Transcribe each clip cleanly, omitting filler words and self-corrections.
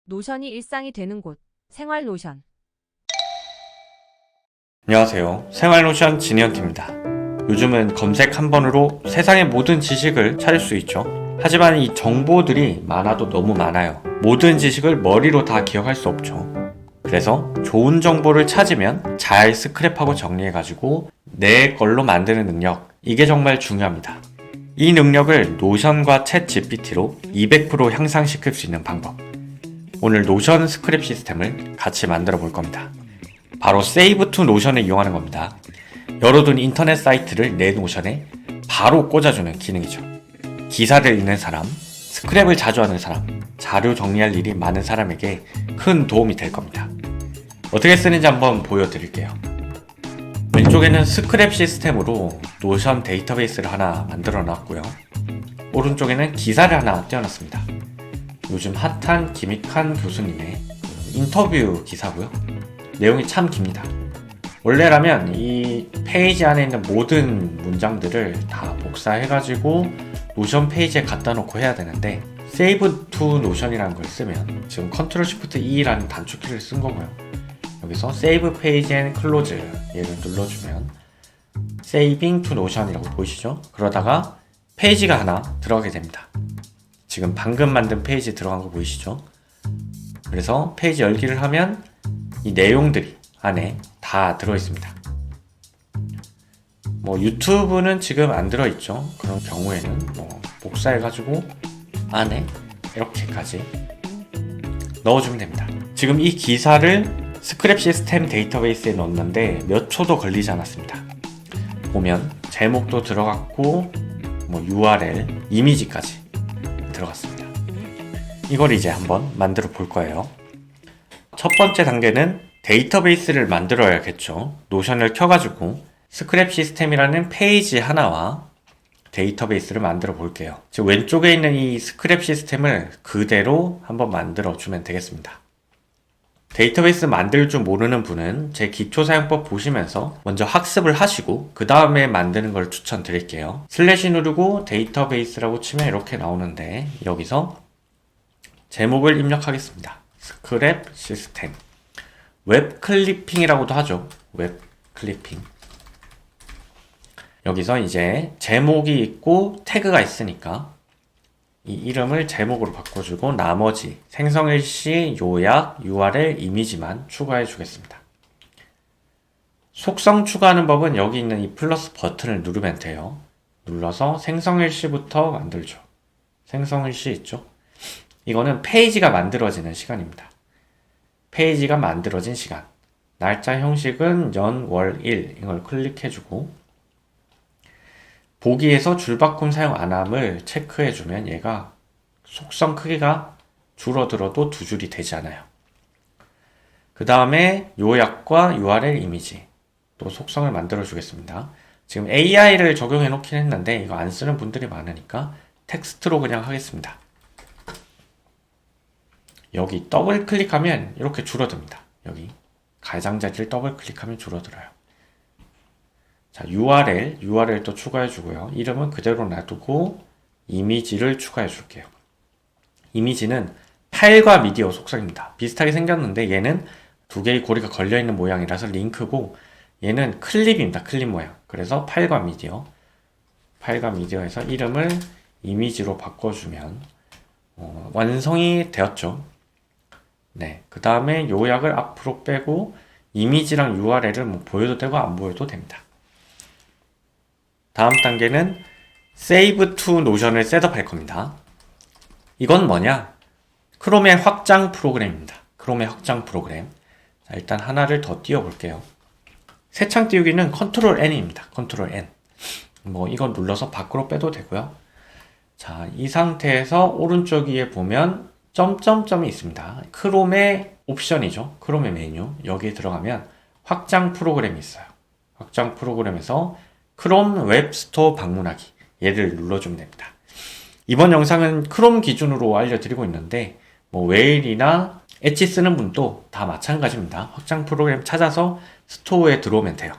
노션이 일상이 되는 곳, 생활 노션. 안녕하세요. 생활노션 진현트입니다. 요즘은 검색 한 번으로 세상의 모든 지식을 찾을 수 있죠. 하지만 이 정보들이 많아도 너무 많아요. 모든 지식을 머리로 다 기억할 수 없죠. 그래서 좋은 정보를 찾으면 잘 스크랩하고 정리해가지고 내 걸로 만드는 능력, 이게 정말 중요합니다. 이 능력을 노션과 챗 GPT로 200% 향상시킬 수 있는 방법. 오늘 노션 스크랩 시스템을 같이 만들어 볼 겁니다. 바로 세이브 투 노션을 이용하는 겁니다. 열어둔 인터넷 사이트를 내 노션에 바로 꽂아주는 기능이죠. 기사를 읽는 사람, 스크랩을 자주 하는 사람, 자료 정리할 일이 많은 사람에게 큰 도움이 될 겁니다. 어떻게 쓰는지 한번 보여드릴게요. 왼쪽에는 스크랩 시스템으로 노션 데이터베이스를 하나 만들어 놨고요. 오른쪽에는 기사를 하나 띄워놨습니다. 요즘 핫한 김익한 교수님의 인터뷰 기사고요. 내용이 참 깁니다. 원래라면 이 페이지 안에 있는 모든 문장들을 다 복사해가지고 노션 페이지에 갖다 놓고 해야 되는데 Save to Notion이라는 걸 쓰면 지금 Ctrl Shift E라는 단축키를 쓴 거고요. 여기서 Save Page and Close 얘를 눌러주면 Saving to Notion이라고 보이시죠? 그러다가 페이지가 하나 들어가게 됩니다. 지금 방금 만든 페이지 들어간 거 보이시죠? 그래서 페이지 열기를 하면 이 내용들이 안에 다 들어있습니다. 유튜브는 지금 안 들어있죠. 그런 경우에는 복사해가지고 안에 이렇게까지 넣어주면 됩니다. 지금 이 기사를 스크랩 시스템 데이터베이스에 넣었는데 몇 초도 걸리지 않았습니다. 보면 제목도 들어갔고 URL, 이미지까지 들어갔습니다. 이걸 이제 한번 만들어 볼 거예요. 첫 번째 단계는 데이터베이스를 만들어야겠죠. 노션을 켜가지고 스크랩 시스템이라는 페이지 하나와 데이터베이스를 만들어 볼게요. 지금 왼쪽에 있는 이 스크랩 시스템을 그대로 한번 만들어 주면 되겠습니다. 데이터베이스 만들 줄 모르는 분은 제 기초 사용법 보시면서 먼저 학습을 하시고 그 다음에 만드는 걸 추천드릴게요. 슬래시 누르고 데이터베이스라고 치면 이렇게 나오는데 여기서 제목을 입력하겠습니다. 스크랩 시스템. 웹 클리핑이라고도 하죠. 웹 클리핑. 여기서 이제 제목이 있고 태그가 있으니까 이 이름을 제목으로 바꿔주고 나머지 생성일시, 요약, URL, 이미지만 추가해 주겠습니다. 속성 추가하는 법은 여기 있는 이 플러스 버튼을 누르면 돼요. 눌러서 생성일시부터 만들죠. 생성일시 있죠? 이거는 페이지가 만들어지는 시간입니다. 페이지가 만들어진 시간. 날짜 형식은 연, 월, 일 이걸 클릭해주고 보기에서 줄바꿈 사용 안함을 체크해주면 얘가 속성 크기가 줄어들어도 두 줄이 되지 않아요. 그 다음에 요약과 URL 이미지 또 속성을 만들어 주겠습니다. 지금 AI를 적용해 놓긴 했는데 이거 안 쓰는 분들이 많으니까 텍스트로 그냥 하겠습니다. 여기 더블 클릭하면 이렇게 줄어듭니다. 여기 가장자리를 더블 클릭하면 줄어들어요. 자, URL 또 추가해 주고요. 이름은 그대로 놔두고 이미지를 추가해 줄게요. 이미지는 파일과 미디어 속성입니다. 비슷하게 생겼는데 얘는 두 개의 고리가 걸려 있는 모양이라서 링크고 얘는 클립입니다. 클립 모양. 그래서 파일과 미디어에서 이름을 이미지로 바꿔주면 완성이 되었죠. 네, 그 다음에 요약을 앞으로 빼고 이미지랑 URL을 보여도 되고 안 보여도 됩니다. 다음 단계는 Save to Notion을 셋업할 겁니다. 이건 뭐냐? 크롬의 확장 프로그램입니다. 크롬의 확장 프로그램. 자, 일단 하나를 더 띄워볼게요. 새 창 띄우기는 Ctrl N입니다. Ctrl N. 이건 눌러서 밖으로 빼도 되고요. 자, 이 상태에서 오른쪽 위에 보면 점점점이 있습니다. 크롬의 옵션이죠. 크롬의 메뉴. 여기에 들어가면 확장 프로그램이 있어요. 확장 프로그램에서 크롬 웹스토어 방문하기. 얘를 눌러주면 됩니다. 이번 영상은 크롬 기준으로 알려드리고 있는데 웨일이나 엣지 쓰는 분도 다 마찬가지입니다. 확장 프로그램 찾아서 스토어에 들어오면 돼요.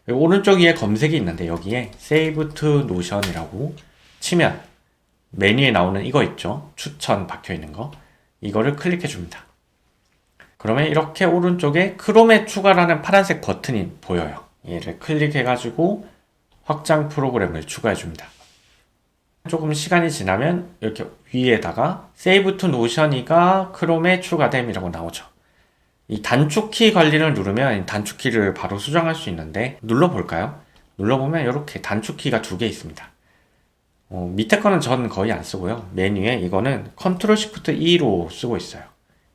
오른쪽 위에 검색이 있는데 여기에 Save to Notion이라고 치면 메뉴에 나오는 이거 있죠? 추천 박혀 있는 거. 이거를 클릭해 줍니다. 그러면 이렇게 오른쪽에 크롬에 추가라는 파란색 버튼이 보여요. 얘를 클릭해가지고 확장 프로그램을 추가해 줍니다. 조금 시간이 지나면 이렇게 위에다가 Save to Notion이가 크롬에 추가됨이라고 나오죠. 이 단축키 관리를 누르면 단축키를 바로 수정할 수 있는데 눌러볼까요? 눌러보면 이렇게 단축키가 두 개 있습니다. 밑에 거는 전 거의 안 쓰고요. 메뉴에 이거는 Ctrl Shift E로 쓰고 있어요.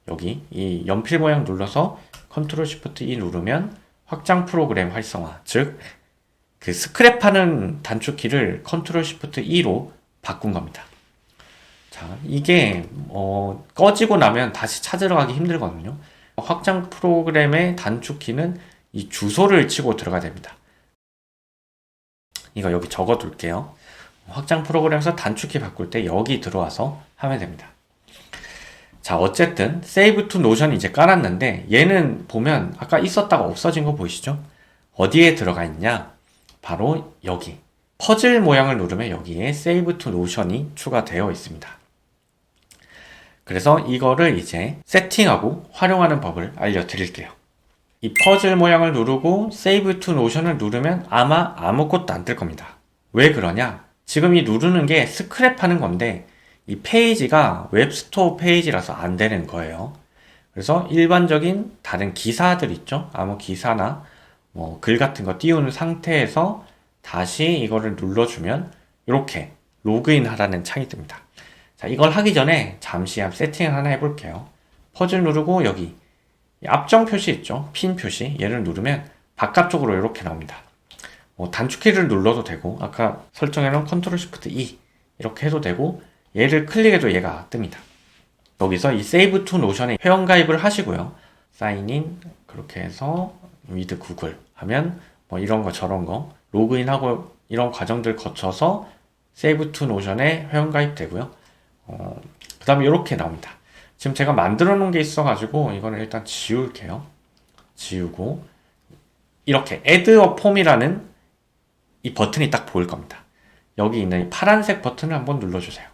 여기 이 연필 모양 눌러서 Ctrl Shift E 누르면 확장 프로그램 활성화, 즉 그 스크랩하는 단축키를 Ctrl Shift E로 바꾼 겁니다. 자, 이게 꺼지고 나면 다시 찾으러 가기 힘들거든요. 확장 프로그램의 단축키는 이 주소를 치고 들어가야 됩니다. 이거 여기 적어 둘게요. 확장 프로그램에서 단축키 바꿀 때 여기 들어와서 하면 됩니다. 자, 어쨌든 Save to Notion 이제 깔았는데 얘는 보면 아까 있었다가 없어진 거 보이시죠? 어디에 들어가 있냐? 바로 여기 퍼즐 모양을 누르면 여기에 Save to Notion이 추가되어 있습니다. 그래서 이거를 이제 세팅하고 활용하는 법을 알려드릴게요. 이 퍼즐 모양을 누르고 Save to Notion을 누르면 아마 아무것도 안 뜰 겁니다. 왜 그러냐? 지금 이 누르는 게 스크랩 하는 건데 이 페이지가 웹스토어 페이지라서 안 되는 거예요. 그래서 일반적인 다른 기사들 있죠? 아무 기사나 글 같은 거 띄우는 상태에서 다시 이거를 눌러주면 이렇게 로그인 하라는 창이 뜹니다. 자, 이걸 하기 전에 잠시 세팅을 하나 해볼게요. 퍼즐 누르고 여기 앞정 표시 있죠? 핀 표시 얘를 누르면 바깥쪽으로 이렇게 나옵니다. 단축키를 눌러도 되고 아까 설정해놓은 Ctrl Shift E 이렇게 해도 되고 얘를 클릭해도 얘가 뜹니다. 여기서 이 Save to Notion에 회원가입을 하시고요. 사인인 그렇게 해서 with 구글 하면 이런 거 저런 거 로그인하고 이런 과정들 거쳐서 Save to Notion에 회원가입 되고요. 그 다음에 이렇게 나옵니다. 지금 제가 만들어 놓은 게 있어 가지고 이거는 일단 지울게요. 지우고 이렇게 Add a Form이라는 이 버튼이 딱 보일 겁니다. 여기 있는 이 파란색 버튼을 한번 눌러주세요.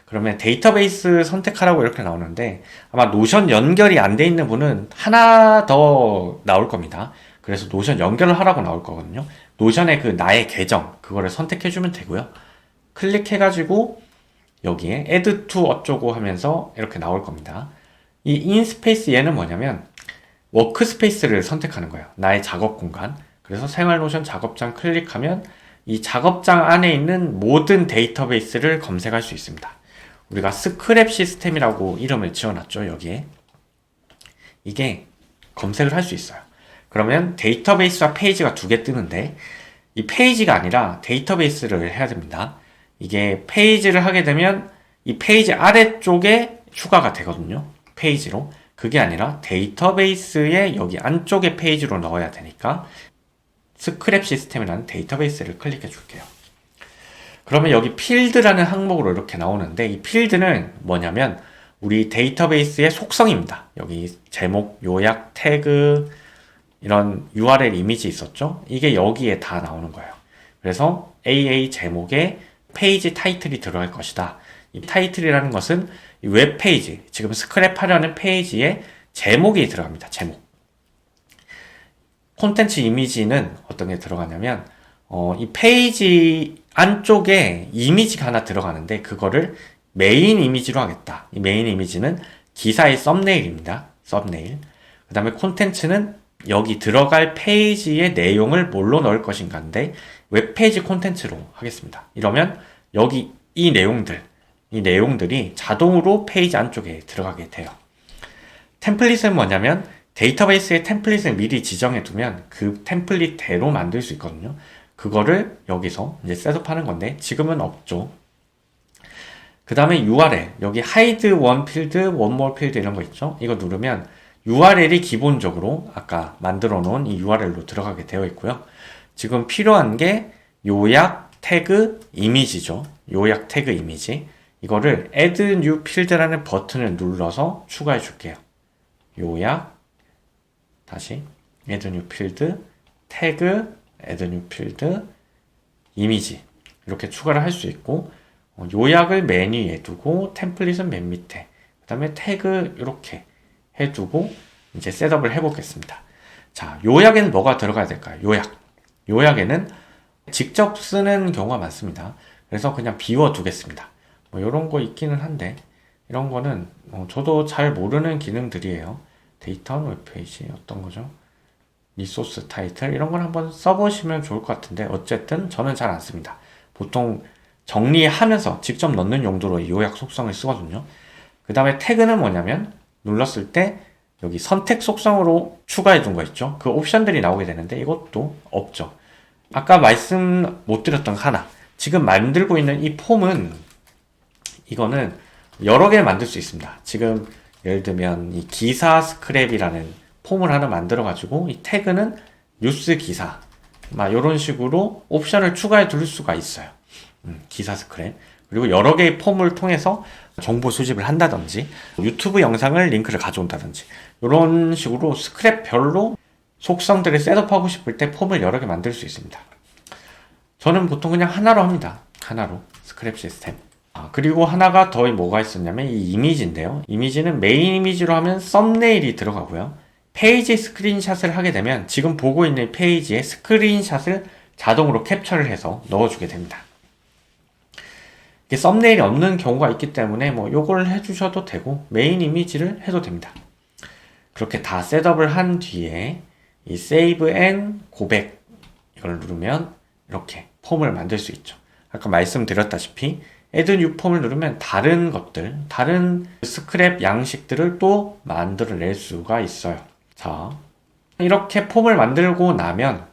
그러면 데이터베이스 선택하라고 이렇게 나오는데 아마 노션 연결이 안 돼 있는 분은 하나 더 나올 겁니다. 그래서 노션 연결을 하라고 나올 거거든요. 노션의 그 나의 계정 그거를 선택해 주면 되고요. 클릭해가지고 여기에 add to 어쩌고 하면서 이렇게 나올 겁니다. 이 인스페이스 얘는 뭐냐면 워크스페이스를 선택하는 거예요. 나의 작업 공간. 그래서 생활 노션 작업장 클릭하면 이 작업장 안에 있는 모든 데이터베이스를 검색할 수 있습니다. 우리가 스크랩 시스템이라고 이름을 지어놨죠. 여기에 이게 검색을 할 수 있어요. 그러면 데이터베이스와 페이지가 두 개 뜨는데 이 페이지가 아니라 데이터베이스를 해야 됩니다. 이게 페이지를 하게 되면 이 페이지 아래쪽에 추가가 되거든요. 페이지로. 그게 아니라 데이터베이스의 여기 안쪽에 페이지로 넣어야 되니까 스크랩 시스템이라는 데이터베이스를 클릭해 줄게요. 그러면 여기 필드라는 항목으로 이렇게 나오는데 이 필드는 뭐냐면 우리 데이터베이스의 속성입니다. 여기 제목, 요약, 태그 이런 URL 이미지 있었죠? 이게 여기에 다 나오는 거예요. 그래서 AA 제목에 페이지 타이틀이 들어갈 것이다. 이 타이틀이라는 것은 이 웹페이지, 지금 스크랩하려는 페이지에 제목이 들어갑니다. 제목. 콘텐츠 이미지는 어떤 게 들어가냐면 이 페이지 안쪽에 이미지가 하나 들어가는데 그거를 메인 이미지로 하겠다. 이 메인 이미지는 기사의 썸네일입니다. 썸네일. 그 다음에 콘텐츠는 여기 들어갈 페이지의 내용을 뭘로 넣을 것인가인데 웹페이지 콘텐츠로 하겠습니다. 이러면 여기 이 내용들이 자동으로 페이지 안쪽에 들어가게 돼요. 템플릿은 뭐냐면 데이터베이스의 템플릿을 미리 지정해 두면 그 템플릿대로 만들 수 있거든요. 그거를 여기서 이제 셋업하는 건데 지금은 없죠. 그 다음에 URL 여기 hide one field, one more field 이런 거 있죠. 이거 누르면 URL이 기본적으로 아까 만들어 놓은 이 URL로 들어가게 되어 있고요. 지금 필요한 게 요약 태그 이미지죠. 요약 태그 이미지 이거를 add new field라는 버튼을 눌러서 추가해 줄게요. 요약 다시 add new field 태그 add new field 이미지 이렇게 추가를 할 수 있고 요약을 맨 위에 두고 템플릿은 맨 밑에 그 다음에 태그 이렇게 해두고 이제 셋업을 해보겠습니다. 자, 요약에는 뭐가 들어가야 될까요? 요약에는 직접 쓰는 경우가 많습니다. 그래서 그냥 비워두겠습니다. 뭐 이런 거 있기는 한데 이런 거는 저도 잘 모르는 기능들이에요. 데이터 웹페이지 어떤 거죠? 리소스 타이틀 이런 걸 한번 써보시면 좋을 것 같은데 어쨌든 저는 잘 안 씁니다. 보통 정리하면서 직접 넣는 용도로 이 요약 속성을 쓰거든요. 그 다음에 태그는 뭐냐면 눌렀을 때 여기 선택 속성으로 추가해 둔 거 있죠. 그 옵션들이 나오게 되는데 이것도 없죠. 아까 말씀 못 드렸던 거 하나. 지금 만들고 있는 이 폼은 이거는 여러 개 만들 수 있습니다. 지금 예를 들면 이 기사 스크랩이라는 폼을 하나 만들어 가지고 이 태그는 뉴스 기사 막 이런 식으로 옵션을 추가해 둘 수가 있어요. 기사 스크랩. 그리고 여러 개의 폼을 통해서 정보 수집을 한다든지 유튜브 영상을 링크를 가져온다든지 이런 식으로 스크랩별로 속성들을 셋업하고 싶을 때 폼을 여러 개 만들 수 있습니다. 저는 보통 그냥 하나로 합니다. 하나로 스크랩 시스템. 그리고 하나가 더 뭐가 있었냐면 이 이미지인데요. 이미지는 메인 이미지로 하면 썸네일이 들어가고요. 페이지 스크린샷을 하게 되면 지금 보고 있는 페이지에 스크린샷을 자동으로 캡처를 해서 넣어주게 됩니다. 이게 썸네일이 없는 경우가 있기 때문에 뭐 요걸 해주셔도 되고 메인 이미지를 해도 됩니다. 그렇게 다 셋업을 한 뒤에 이 Save and 고백 이걸 누르면 이렇게 폼을 만들 수 있죠. 아까 말씀드렸다시피 Add New 폼을 누르면 다른 것들, 다른 스크랩 양식들을 또 만들어낼 수가 있어요. 자, 이렇게 폼을 만들고 나면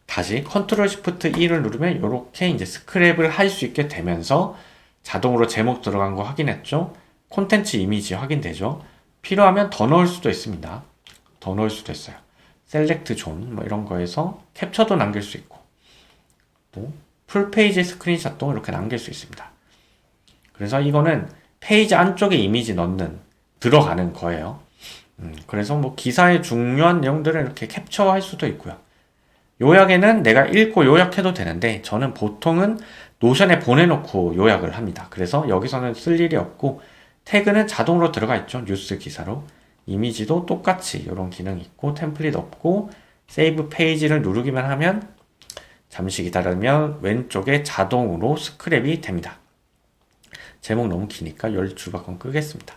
다시 Ctrl Shift E를 누르면 이렇게 이제 스크랩을 할 수 있게 되면서 자동으로 제목 들어간 거 확인했죠? 콘텐츠 이미지 확인되죠? 필요하면 더 넣을 수도 있습니다. 더 넣을 수도 있어요. 셀렉트 존 뭐 이런 거에서 캡처도 남길 수 있고 또 풀페이지 스크린샷도 이렇게 남길 수 있습니다. 그래서 이거는 페이지 안쪽에 이미지 넣는 들어가는 거예요. 그래서 뭐 기사의 중요한 내용들을 이렇게 캡처할 수도 있고요. 요약에는 내가 읽고 요약해도 되는데 저는 보통은 노션에 보내놓고 요약을 합니다. 그래서 여기서는 쓸 일이 없고 태그는 자동으로 들어가 있죠. 뉴스 기사로. 이미지도 똑같이 이런 기능이 있고 템플릿 없고 세이브 페이지를 누르기만 하면 잠시 기다리면 왼쪽에 자동으로 스크랩이 됩니다. 제목 너무 기니까 열줄바꿈 끄겠습니다.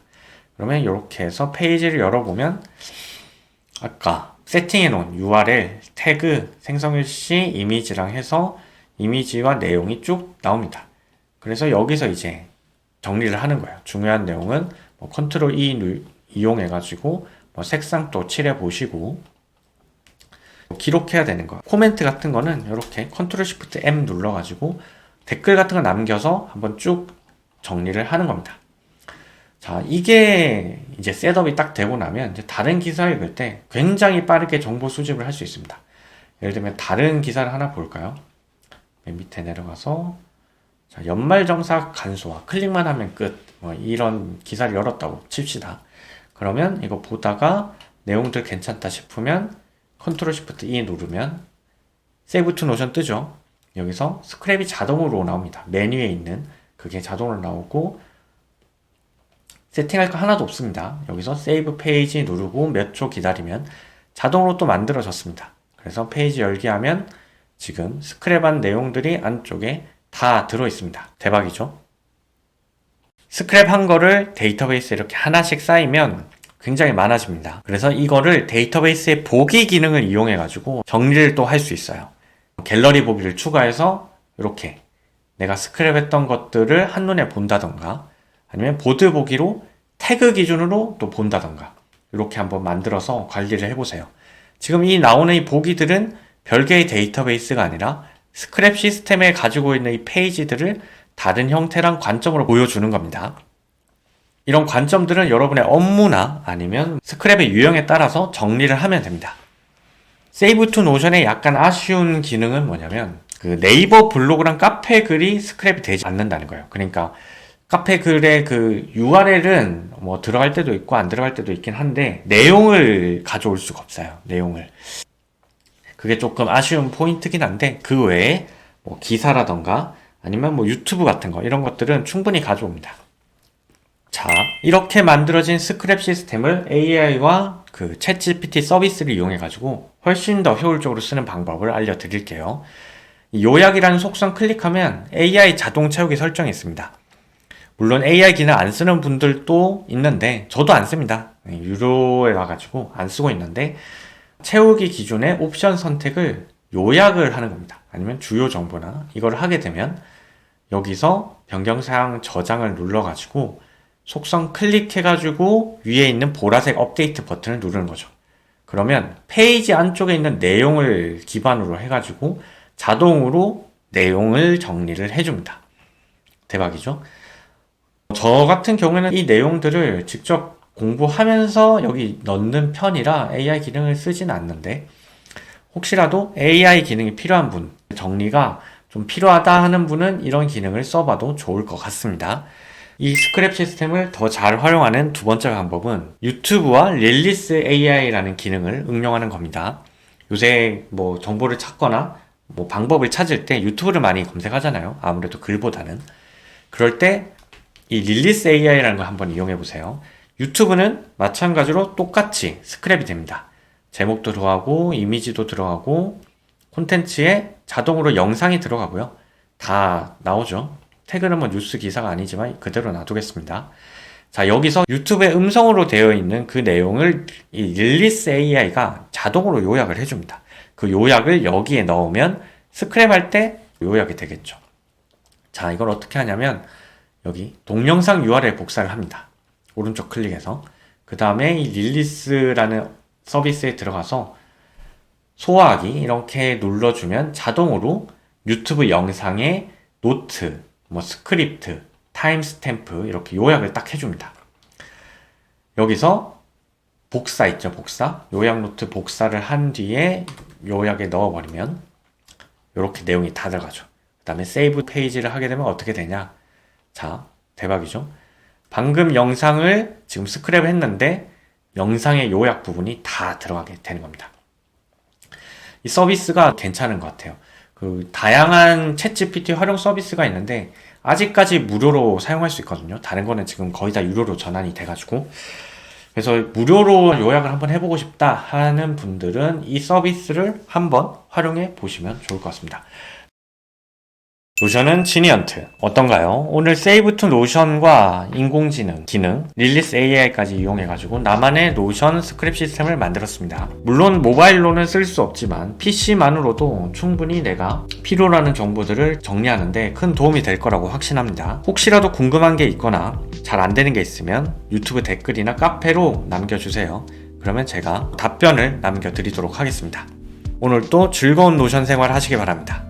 그러면 이렇게 해서 페이지를 열어보면 아까 세팅해 놓은 URL, 태그, 생성일시, 이미지랑 해서 이미지와 내용이 쭉 나옵니다. 그래서 여기서 이제 정리를 하는 거예요. 중요한 내용은 뭐 컨트롤 E 이용해 가지고 뭐 색상 또 칠해 보시고 기록해야 되는 거. 코멘트 같은 거는 이렇게 컨트롤 시프트 M 눌러 가지고 댓글 같은 거 남겨서 한번 쭉 정리를 하는 겁니다. 자, 이게 이제 셋업이 딱 되고 나면 이제 다른 기사 읽을 때 굉장히 빠르게 정보 수집을 할 수 있습니다. 예를 들면 다른 기사를 하나 볼까요? 맨 밑에 내려가서 자, 연말정사 간소화 클릭만 하면 끝. 뭐 이런 기사를 열었다고 칩시다. 그러면 이거 보다가 내용들 괜찮다 싶으면 컨트롤 시프트 E 누르면 세이브 투 노션 뜨죠. 여기서 스크랩이 자동으로 나옵니다. 메뉴에 있는 그게 자동으로 나오고 세팅할 거 하나도 없습니다. 여기서 세이브 페이지 누르고 몇 초 기다리면 자동으로 또 만들어졌습니다. 그래서 페이지 열기 하면 지금 스크랩한 내용들이 안쪽에 다 들어있습니다. 대박이죠? 스크랩한 거를 데이터베이스에 이렇게 하나씩 쌓이면 굉장히 많아집니다. 그래서 이거를 데이터베이스의 보기 기능을 이용해 가지고 정리를 또 할 수 있어요. 갤러리 보기를 추가해서 이렇게 내가 스크랩했던 것들을 한눈에 본다던가 아니면 보드 보기로 태그 기준으로 또 본다던가 이렇게 한번 만들어서 관리를 해보세요. 지금 이 나오는 이 보기들은 별개의 데이터베이스가 아니라 스크랩 시스템에 가지고 있는 이 페이지들을 다른 형태랑 관점으로 보여주는 겁니다. 이런 관점들은 여러분의 업무나 아니면 스크랩의 유형에 따라서 정리를 하면 됩니다. 세이브 투 노션의 약간 아쉬운 기능은 뭐냐면 그 네이버 블로그랑 카페 글이 스크랩이 되지 않는다는 거예요. 그러니까 카페 글의 그 URL은 뭐 들어갈 때도 있고 안 들어갈 때도 있긴 한데 내용을 가져올 수가 없어요. 내용을. 그게 조금 아쉬운 포인트긴 한데 그 외에 뭐 기사라던가 아니면 뭐 유튜브 같은 거 이런 것들은 충분히 가져옵니다. 자, 이렇게 만들어진 스크랩 시스템을 AI와 그 챗GPT 서비스를 이용해가지고 훨씬 더 효율적으로 쓰는 방법을 알려드릴게요. 이 요약이라는 속성 클릭하면 AI 자동 채우기 설정이 있습니다. 물론 AI 기능 안 쓰는 분들도 있는데 저도 안 씁니다. 유료에 와가지고 안 쓰고 있는데 채우기 기준의 옵션 선택을 요약을 하는 겁니다. 아니면 주요 정보나 이걸 하게 되면 여기서 변경사항 저장을 눌러가지고 속성 클릭해가지고 위에 있는 보라색 업데이트 버튼을 누르는 거죠. 그러면 페이지 안쪽에 있는 내용을 기반으로 해가지고 자동으로 내용을 정리를 해줍니다. 대박이죠? 저 같은 경우에는 이 내용들을 직접 공부하면서 여기 넣는 편이라 AI 기능을 쓰진 않는데 혹시라도 AI 기능이 필요한 분, 정리가 좀 필요하다 하는 분은 이런 기능을 써봐도 좋을 것 같습니다. 이 스크랩 시스템을 더 잘 활용하는 두 번째 방법은 유튜브와 릴리스 AI라는 기능을 응용하는 겁니다. 요새 뭐 정보를 찾거나 뭐 방법을 찾을 때 유튜브를 많이 검색하잖아요. 아무래도 글보다는. 그럴 때 이 릴리스 AI라는 걸 한번 이용해 보세요. 유튜브는 마찬가지로 똑같이 스크랩이 됩니다. 제목도 들어가고 이미지도 들어가고 콘텐츠에 자동으로 영상이 들어가고요. 다 나오죠. 태그는 뭐 뉴스 기사가 아니지만 그대로 놔두겠습니다. 자, 여기서 유튜브에 음성으로 되어 있는 그 내용을 이 릴리스 AI가 자동으로 요약을 해줍니다. 그 요약을 여기에 넣으면 스크랩 할 때 요약이 되겠죠. 자, 이걸 어떻게 하냐면 여기 동영상 URL 복사를 합니다. 오른쪽 클릭해서 그 다음에 이 릴리스라는 서비스에 들어가서 소화하기 이렇게 눌러주면 자동으로 유튜브 영상에 노트, 뭐 스크립트, 타임스탬프 이렇게 요약을 딱 해줍니다. 여기서 복사 있죠, 복사. 요약 노트 복사를 한 뒤에 요약에 넣어버리면 이렇게 내용이 다 들어가죠. 그 다음에 세이브 페이지를 하게 되면 어떻게 되냐. 자, 대박이죠. 방금 영상을 지금 스크랩 했는데 영상의 요약 부분이 다 들어가게 되는 겁니다. 이 서비스가 괜찮은 것 같아요. 그 다양한 챗GPT 활용 서비스가 있는데 아직까지 무료로 사용할 수 있거든요. 다른 거는 지금 거의 다 유료로 전환이 돼가지고 그래서 무료로 요약을 한번 해보고 싶다 하는 분들은 이 서비스를 한번 활용해 보시면 좋을 것 같습니다. 노션은 지니언트 어떤가요? 오늘 세이브 투 노션과 인공지능 기능, 릴리스 AI까지 이용해가지고 나만의 노션 스크립 시스템을 만들었습니다. 물론 모바일로는 쓸 수 없지만 PC만으로도 충분히 내가 필요로 하는 정보들을 정리하는데 큰 도움이 될 거라고 확신합니다. 혹시라도 궁금한 게 있거나 잘 안 되는 게 있으면 유튜브 댓글이나 카페로 남겨주세요. 그러면 제가 답변을 남겨드리도록 하겠습니다. 오늘도 즐거운 노션 생활 하시기 바랍니다.